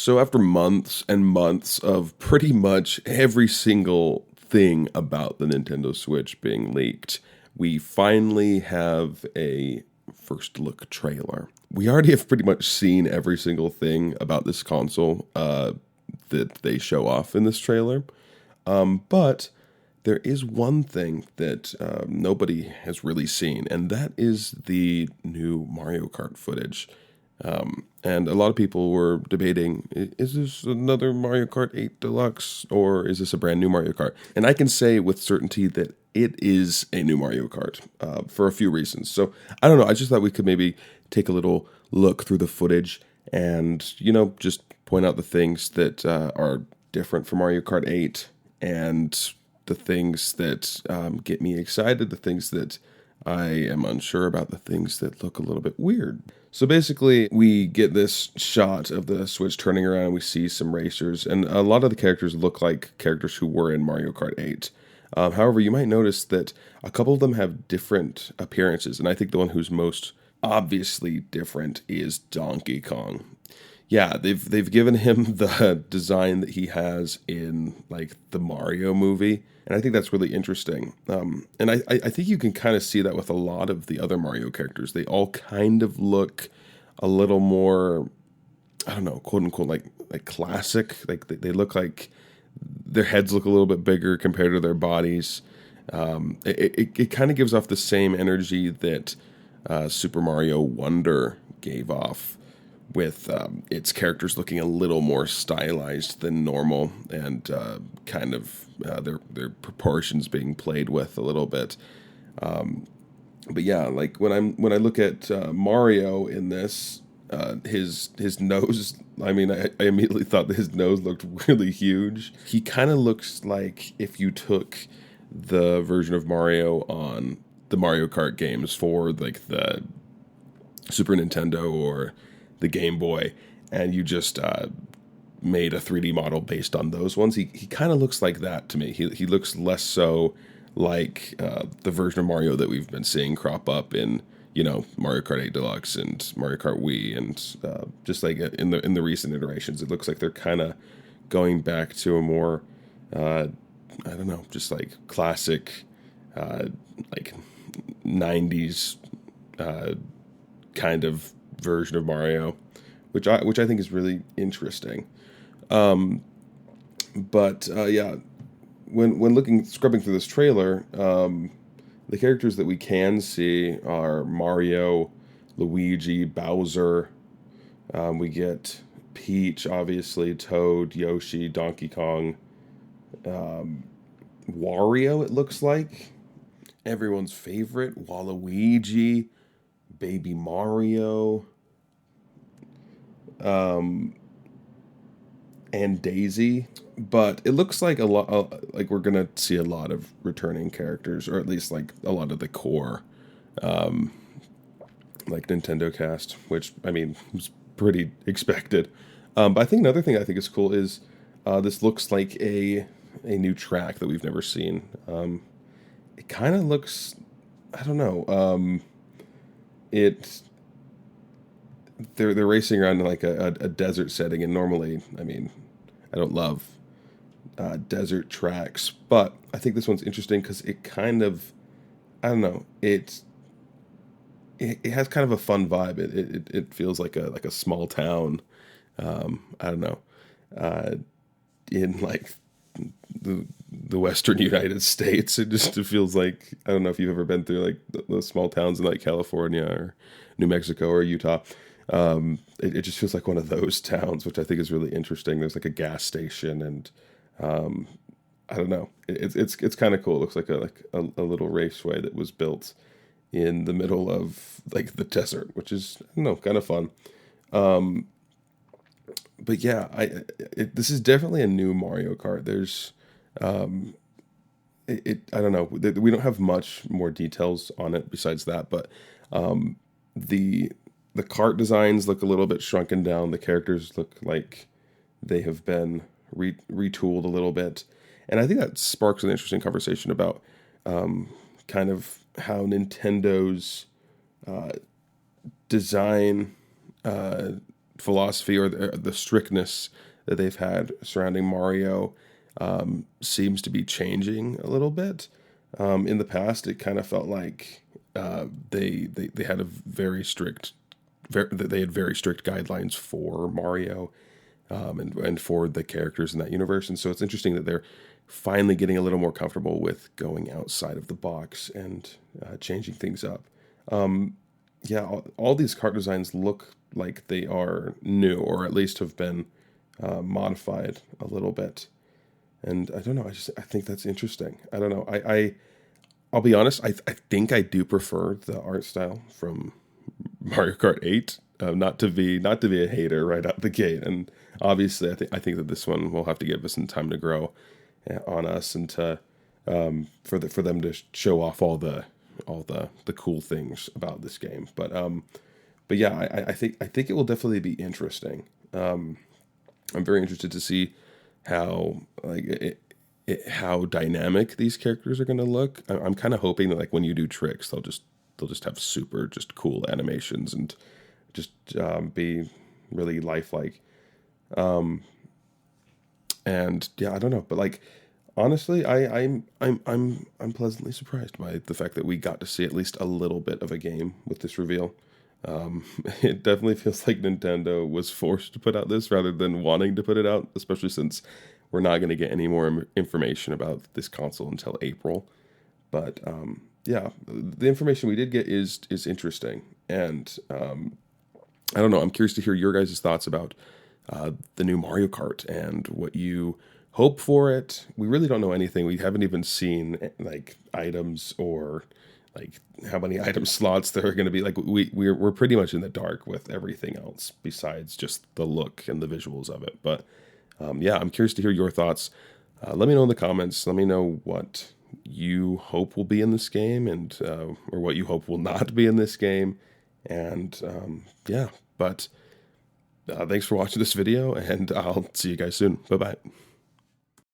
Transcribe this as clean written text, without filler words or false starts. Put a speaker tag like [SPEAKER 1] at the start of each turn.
[SPEAKER 1] So after months and months of pretty much every single thing about the Nintendo Switch being leaked, we finally have a first look trailer. We already have pretty much seen every single thing about this console that they show off in this trailer. But there is one thing that nobody has really seen, and that is the new Mario Kart footage. And a lot of people were debating, is this another Mario Kart 8 Deluxe or is this a brand new Mario Kart? And I can say with certainty that it is a new Mario Kart for a few reasons. So I don't know. I just thought we could maybe take a little look through the footage and, just point out the things that are different from Mario Kart 8 and the things that get me excited, the things that I am unsure about, the things that look a little bit weird. So basically, we get this shot of the Switch turning around, and we see some racers, and a lot of the characters look like characters who were in Mario Kart 8. However, you might notice that a couple of them have different appearances, and I think the one who's most obviously different is Donkey Kong. Yeah, they've given him the design that he has in like the Mario movie, and I think that's really interesting. And I think you can kind of see that with a lot of the other Mario characters. They all kind of look a little more, I don't know, quote unquote, like classic. Like they look like their heads look a little bit bigger compared to their bodies. It kind of gives off the same energy that Super Mario Wonder gave off, with its characters looking a little more stylized than normal, and kind of their proportions being played with a little bit. But yeah, like when I look at Mario in this, his nose. I mean, I immediately thought that his nose looked really huge. He kind of looks like if you took the version of Mario on the Mario Kart games for like the Super Nintendo or the Game Boy, and you just made a 3D model based on those ones. He kind of looks like that to me. He looks less so like the version of Mario that we've been seeing crop up in Mario Kart 8 Deluxe and Mario Kart Wii, and just like in the recent iterations. It looks like they're kind of going back to a more I don't know, just like classic like 90s kind of version of Mario, which I think is really interesting. But yeah, when scrubbing through this trailer, the characters that we can see are Mario, Luigi, Bowser. We get Peach, obviously, Toad, Yoshi, Donkey Kong, Wario. It looks like everyone's favorite, Waluigi, Baby Mario, and Daisy. But it looks like a lot, like we're gonna see a lot of returning characters, or at least like a lot of the core, like Nintendo cast, which I mean was pretty expected. But I think another thing I think is cool is this looks like a new track that we've never seen. It kind of looks, I don't know, it they're racing around in like a desert setting, and normally, I mean, I don't love desert tracks, but I think this one's interesting because it kind of, I don't know, it has kind of a fun vibe. It feels like a small town. I don't know, in like the Western United States. It feels like, I don't know if you've ever been through like those small towns in like California or New Mexico or Utah. It just feels like one of those towns, which I think is really interesting. There's like a gas station, and I don't know. It's kind of cool. It looks like a little raceway that was built in the middle of like the desert, which is, I don't know, kind of fun. But yeah, this is definitely a new Mario Kart. There's I don't know. We don't have much more details on it besides that, but the cart designs look a little bit shrunken down. The characters look like they have been retooled a little bit, and I think that sparks an interesting conversation about kind of how Nintendo's design philosophy or the strictness that they've had surrounding Mario seems to be changing a little bit. In the past, it kind of felt like they had a they had very strict guidelines for Mario, and for the characters in that universe. And so it's interesting that they're finally getting a little more comfortable with going outside of the box and changing things up. Yeah, all these cart designs look like they are new, or at least have been modified a little bit. And I don't know. I think that's interesting. I don't know. I'll be honest. I think I do prefer the art style from Mario Kart 8. Not to be a hater right out the gate. And obviously, I think that this one will have to give us some time to grow on us, and to for them to show off all the cool things about this game. But yeah, I think it will definitely be interesting. I'm very interested to see how how dynamic these characters are going to look. I'm kind of hoping that like when you do tricks, they'll just have super just cool animations and just be really lifelike. And yeah, I don't know, but like honestly, I'm pleasantly surprised by the fact that we got to see at least a little bit of a game with this reveal. It definitely feels like Nintendo was forced to put out this rather than wanting to put it out, especially since we're not going to get any more information about this console until April. But yeah, the information we did get is interesting, and I don't know. I'm curious to hear your guys' thoughts about the new Mario Kart and what you hope for it. We really don't know anything. We haven't even seen like items or like how many item slots there are going to be. Like we're pretty much in the dark with everything else besides just the look and the visuals of it. But yeah, I'm curious to hear your thoughts. Let me know in the comments. Let me know what you hope will be in this game, and or what you hope will not be in this game. And yeah, but thanks for watching this video, and I'll see you guys soon. Bye bye.